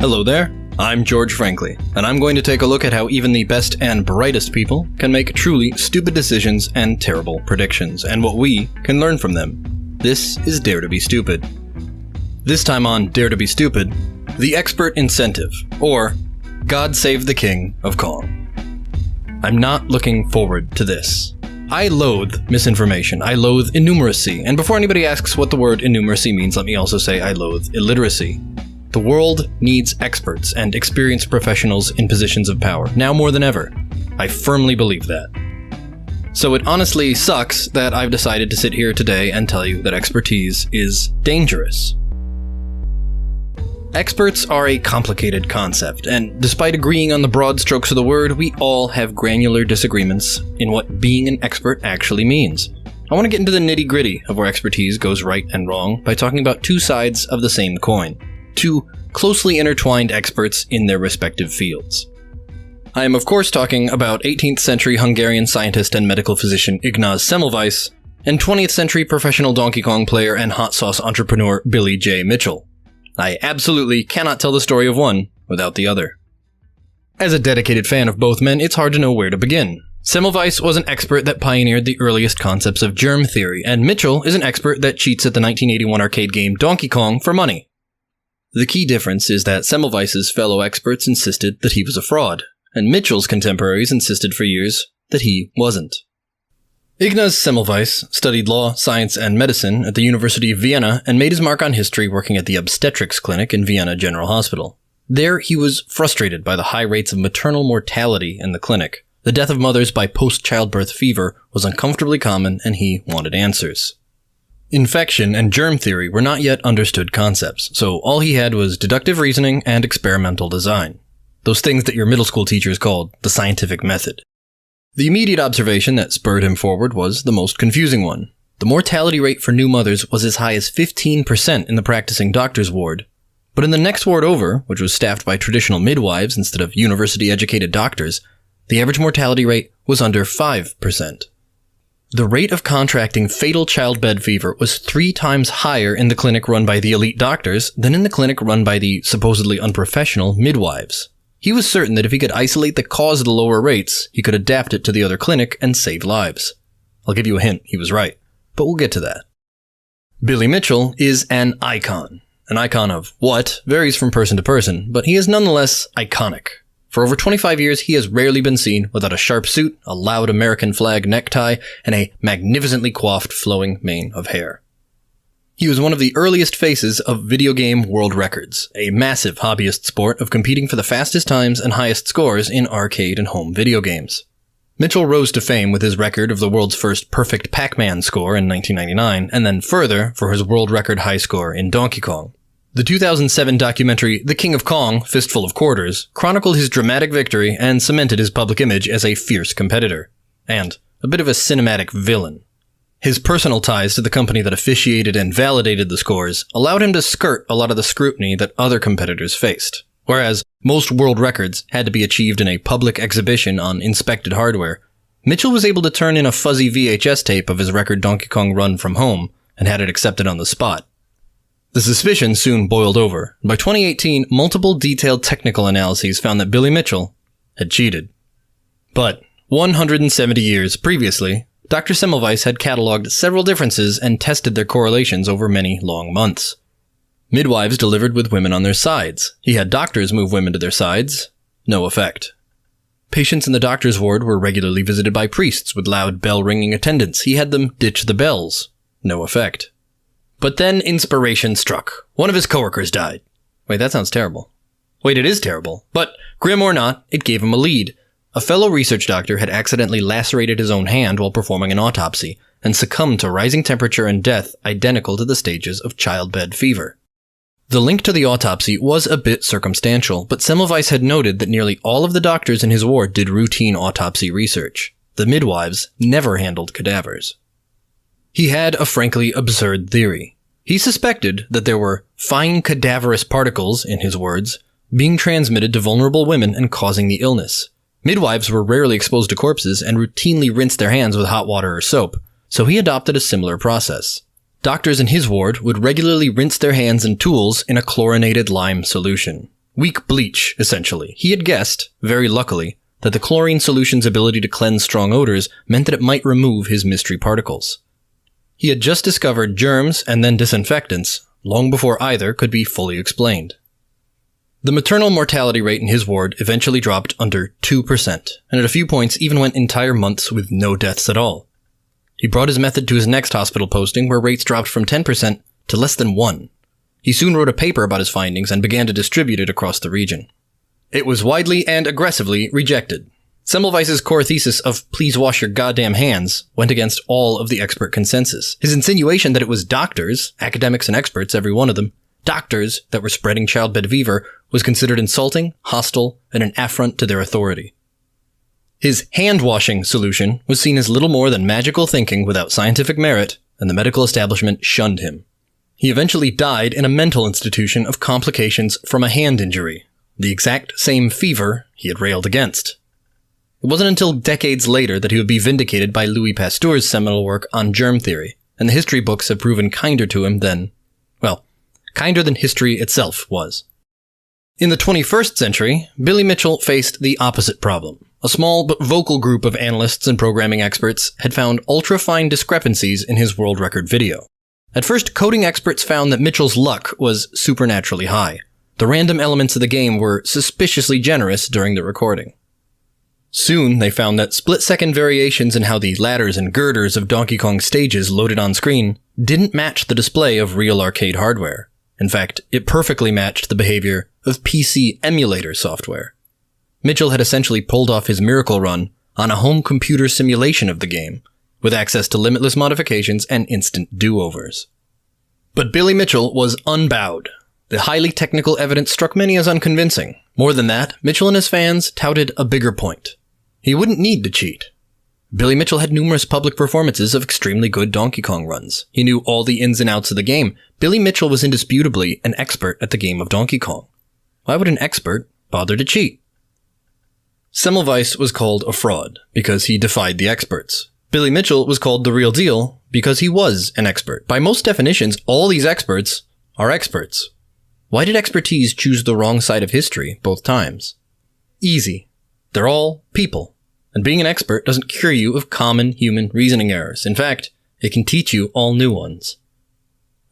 Hello there, I'm George Frankly, and I'm going to take a look at how even the best and brightest people can make truly stupid decisions and terrible predictions, and what we can learn from them. This is Dare to be Stupid. This time on Dare to be Stupid, the expert incentive, or God Save the King of Kong. I'm not looking forward to this. I loathe misinformation, I loathe innumeracy, and before anybody asks what the word innumeracy means, let me also say I loathe illiteracy. The world needs experts and experienced professionals in positions of power, now more than ever. I firmly believe that. So it honestly sucks that I've decided to sit here today and tell you that expertise is dangerous. Experts are a complicated concept, and despite agreeing on the broad strokes of the word, we all have granular disagreements in what being an expert actually means. I want to get into the nitty-gritty of where expertise goes right and wrong by talking about two sides of the same coin. Two closely intertwined experts in their respective fields. I am of course talking about 18th century Hungarian scientist and medical physician Ignaz Semmelweis, and 20th century professional Donkey Kong player and hot sauce entrepreneur Billy J. Mitchell. I absolutely cannot tell the story of one without the other. As a dedicated fan of both men, it's hard to know where to begin. Semmelweis was an expert that pioneered the earliest concepts of germ theory, and Mitchell is an expert that cheats at the 1981 arcade game Donkey Kong for money. The key difference is that Semmelweis's fellow experts insisted that he was a fraud, and Mitchell's contemporaries insisted for years that he wasn't. Ignaz Semmelweis studied law, science, and medicine at the University of Vienna and made his mark on history working at the obstetrics clinic in Vienna General Hospital. There, he was frustrated by the high rates of maternal mortality in the clinic. The death of mothers by post-childbirth fever was uncomfortably common, and he wanted answers. Infection and germ theory were not yet understood concepts, so all he had was deductive reasoning and experimental design. Those things that your middle school teachers called the scientific method. The immediate observation that spurred him forward was the most confusing one. The mortality rate for new mothers was as high as 15% in the practicing doctor's ward. But in the next ward over, which was staffed by traditional midwives instead of university-educated doctors, the average mortality rate was under 5%. The rate of contracting fatal childbed fever was 3 times higher in the clinic run by the elite doctors than in the clinic run by the supposedly unprofessional midwives. He was certain that if he could isolate the cause of the lower rates, he could adapt it to the other clinic and save lives. I'll give you a hint, he was right, but we'll get to that. Billy Mitchell is an icon. An icon of what varies from person to person, but he is nonetheless iconic. For over 25 years, he has rarely been seen without a sharp suit, a loud American flag necktie, and a magnificently coiffed flowing mane of hair. He was one of the earliest faces of video game world records, a massive hobbyist sport of competing for the fastest times and highest scores in arcade and home video games. Mitchell rose to fame with his record of the world's first perfect Pac-Man score in 1999, and then further for his world record high score in Donkey Kong. The 2007 documentary The King of Kong, Fistful of Quarters, chronicled his dramatic victory and cemented his public image as a fierce competitor, and a bit of a cinematic villain. His personal ties to the company that officiated and validated the scores allowed him to skirt a lot of the scrutiny that other competitors faced. Whereas most world records had to be achieved in a public exhibition on inspected hardware, Mitchell was able to turn in a fuzzy VHS tape of his record Donkey Kong run from home and had it accepted on the spot. The suspicion soon boiled over, and by 2018, multiple detailed technical analyses found that Billy Mitchell had cheated. But 170 years previously, Dr. Semmelweis had cataloged several differences and tested their correlations over many long months. Midwives delivered with women on their sides. He had doctors move women to their sides. No effect. Patients in the doctor's ward were regularly visited by priests with loud bell-ringing attendants. He had them ditch the bells. No effect. But then inspiration struck. One of his coworkers died. Wait, that sounds terrible. Wait, it is terrible. But, grim or not, it gave him a lead. A fellow research doctor had accidentally lacerated his own hand while performing an autopsy, and succumbed to rising temperature and death identical to the stages of childbed fever. The link to the autopsy was a bit circumstantial, but Semmelweis had noted that nearly all of the doctors in his ward did routine autopsy research. The midwives never handled cadavers. He had a frankly absurd theory. He suspected that there were fine cadaverous particles, in his words, being transmitted to vulnerable women and causing the illness. Midwives were rarely exposed to corpses and routinely rinsed their hands with hot water or soap, so he adopted a similar process. Doctors in his ward would regularly rinse their hands and tools in a chlorinated lime solution. Weak bleach, essentially. He had guessed, very luckily, that the chlorine solution's ability to cleanse strong odors meant that it might remove his mystery particles. He had just discovered germs and then disinfectants, long before either could be fully explained. The maternal mortality rate in his ward eventually dropped under 2%, and at a few points even went entire months with no deaths at all. He brought his method to his next hospital posting, where rates dropped from 10% to less than 1%. He soon wrote a paper about his findings and began to distribute it across the region. It was widely and aggressively rejected. Semmelweis's core thesis of "please wash your goddamn hands" went against all of the expert consensus. His insinuation that it was doctors, academics and experts, every one of them, doctors that were spreading childbed fever, was considered insulting, hostile, and an affront to their authority. His hand-washing solution was seen as little more than magical thinking without scientific merit, and the medical establishment shunned him. He eventually died in a mental institution of complications from a hand injury, the exact same fever he had railed against. It wasn't until decades later that he would be vindicated by Louis Pasteur's seminal work on germ theory, and the history books have proven kinder to him than, well, kinder than history itself was. In the 21st century, Billy Mitchell faced the opposite problem. A small but vocal group of analysts and programming experts had found ultra-fine discrepancies in his world record video. At first, coding experts found that Mitchell's luck was supernaturally high. The random elements of the game were suspiciously generous during the recording. Soon, they found that split-second variations in how the ladders and girders of Donkey Kong stages loaded on screen didn't match the display of real arcade hardware. In fact, it perfectly matched the behavior of PC emulator software. Mitchell had essentially pulled off his miracle run on a home computer simulation of the game, with access to limitless modifications and instant do-overs. But Billy Mitchell was unbowed. The highly technical evidence struck many as unconvincing. More than that, Mitchell and his fans touted a bigger point. He wouldn't need to cheat. Billy Mitchell had numerous public performances of extremely good Donkey Kong runs. He knew all the ins and outs of the game. Billy Mitchell was indisputably an expert at the game of Donkey Kong. Why would an expert bother to cheat? Semmelweis was called a fraud because he defied the experts. Billy Mitchell was called the real deal because he was an expert. By most definitions, all these experts are experts. Why did expertise choose the wrong side of history both times? Easy. They're all people. And being an expert doesn't cure you of common human reasoning errors. In fact, it can teach you all new ones.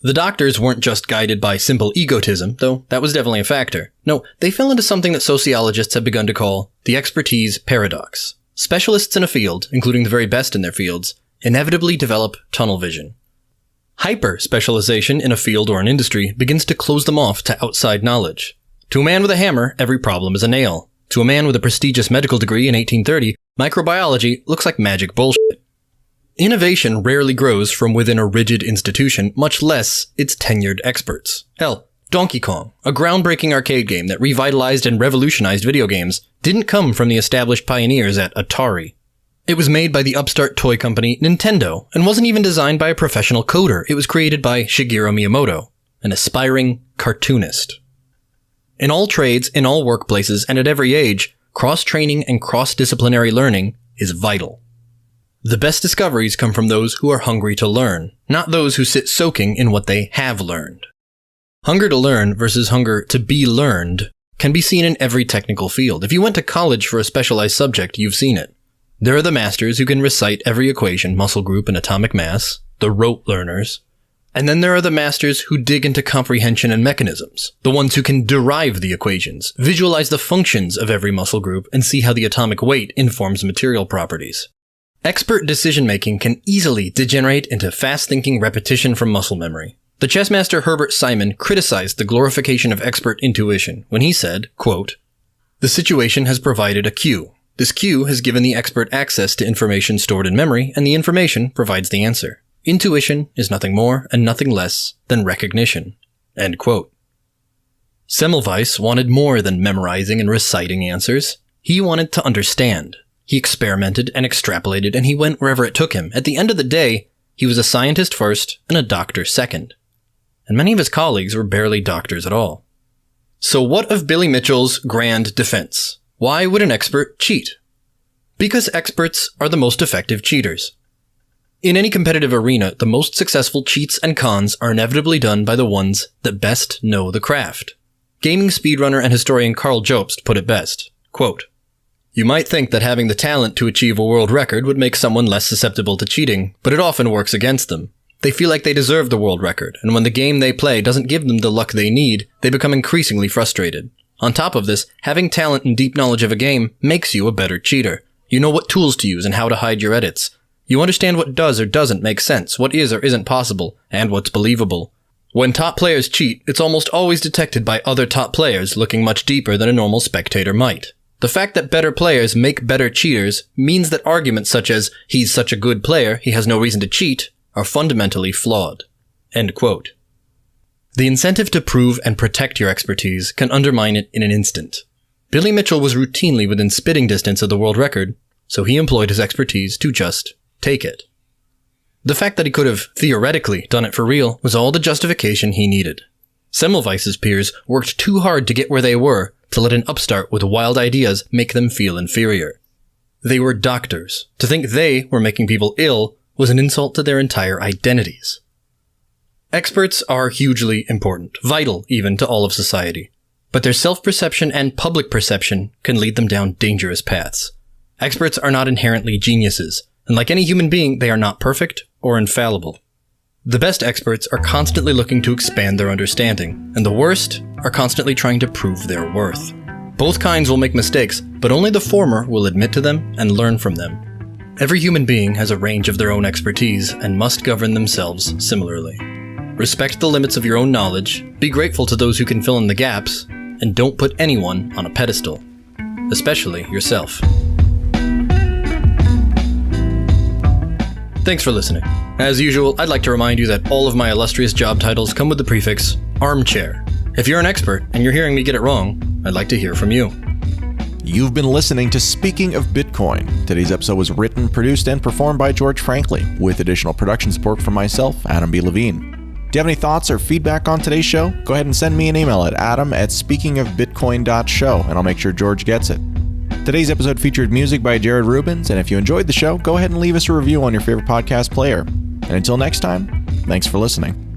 The doctors weren't just guided by simple egotism, though that was definitely a factor. No, they fell into something that sociologists have begun to call the expertise paradox. Specialists in a field, including the very best in their fields, inevitably develop tunnel vision. Hyper-specialization in a field or an industry begins to close them off to outside knowledge. To a man with a hammer, every problem is a nail. To a man with a prestigious medical degree in 1830, microbiology looks like magic bullshit. Innovation rarely grows from within a rigid institution, much less its tenured experts. Hell, Donkey Kong, a groundbreaking arcade game that revitalized and revolutionized video games, didn't come from the established pioneers at Atari. It was made by the upstart toy company Nintendo, and wasn't even designed by a professional coder. It was created by Shigeru Miyamoto, an aspiring cartoonist. In all trades, in all workplaces, and at every age, cross-training and cross-disciplinary learning is vital. The best discoveries come from those who are hungry to learn, not those who sit soaking in what they have learned. Hunger to learn versus hunger to be learned can be seen in every technical field. If you went to college for a specialized subject, you've seen it. There are the masters who can recite every equation, muscle group, and atomic mass, the rote learners. And then there are the masters who dig into comprehension and mechanisms, the ones who can derive the equations, visualize the functions of every muscle group, and see how the atomic weight informs material properties. Expert decision-making can easily degenerate into fast-thinking repetition from muscle memory. The chess master Herbert Simon criticized the glorification of expert intuition when he said, quote, "The situation has provided a cue. This cue has given the expert access to information stored in memory, and the information provides the answer. Intuition is nothing more and nothing less than recognition." End quote. Semmelweis wanted more than memorizing and reciting answers. He wanted to understand. He experimented and extrapolated, and he went wherever it took him. At the end of the day, he was a scientist first and a doctor second. And many of his colleagues were barely doctors at all. So what of Billy Mitchell's grand defense? Why would an expert cheat? Because experts are the most effective cheaters. In any competitive arena, the most successful cheats and cons are inevitably done by the ones that best know the craft. Gaming speedrunner and historian Karl Jobst put it best. Quote, "You might think that having the talent to achieve a world record would make someone less susceptible to cheating, but it often works against them. They feel like they deserve the world record, and when the game they play doesn't give them the luck they need, they become increasingly frustrated. On top of this, having talent and deep knowledge of a game makes you a better cheater. You know what tools to use and how to hide your edits. You understand what does or doesn't make sense, what is or isn't possible, and what's believable. When top players cheat, it's almost always detected by other top players looking much deeper than a normal spectator might. The fact that better players make better cheaters means that arguments such as, 'he's such a good player, he has no reason to cheat,' are fundamentally flawed." End quote. The incentive to prove and protect your expertise can undermine it in an instant. Billy Mitchell was routinely within spitting distance of the world record, so he employed his expertise to just take it. The fact that he could have, theoretically, done it for real was all the justification he needed. Semmelweis's peers worked too hard to get where they were to let an upstart with wild ideas make them feel inferior. They were doctors. To think they were making people ill was an insult to their entire identities. Experts are hugely important, vital even to all of society. But their self-perception and public perception can lead them down dangerous paths. Experts are not inherently geniuses, and like any human being, they are not perfect or infallible. The best experts are constantly looking to expand their understanding, and the worst are constantly trying to prove their worth. Both kinds will make mistakes, but only the former will admit to them and learn from them. Every human being has a range of their own expertise and must govern themselves similarly. Respect the limits of your own knowledge, be grateful to those who can fill in the gaps, and don't put anyone on a pedestal, especially yourself. Thanks for listening. As usual, I'd like to remind you that all of my illustrious job titles come with the prefix armchair. If you're an expert and you're hearing me get it wrong, I'd like to hear from you. You've been listening to Speaking of Bitcoin. Today's episode was written, produced, and performed by George Franklin, with additional production support from myself, Adam B. Levine. Do you have any thoughts or feedback on today's show? Go ahead and send me an email at adam@speakingofbitcoin.show, and I'll make sure George gets it. Today's episode featured music by Jared Rubens, and if you enjoyed the show, go ahead and leave us a review on your favorite podcast player. And until next time, thanks for listening.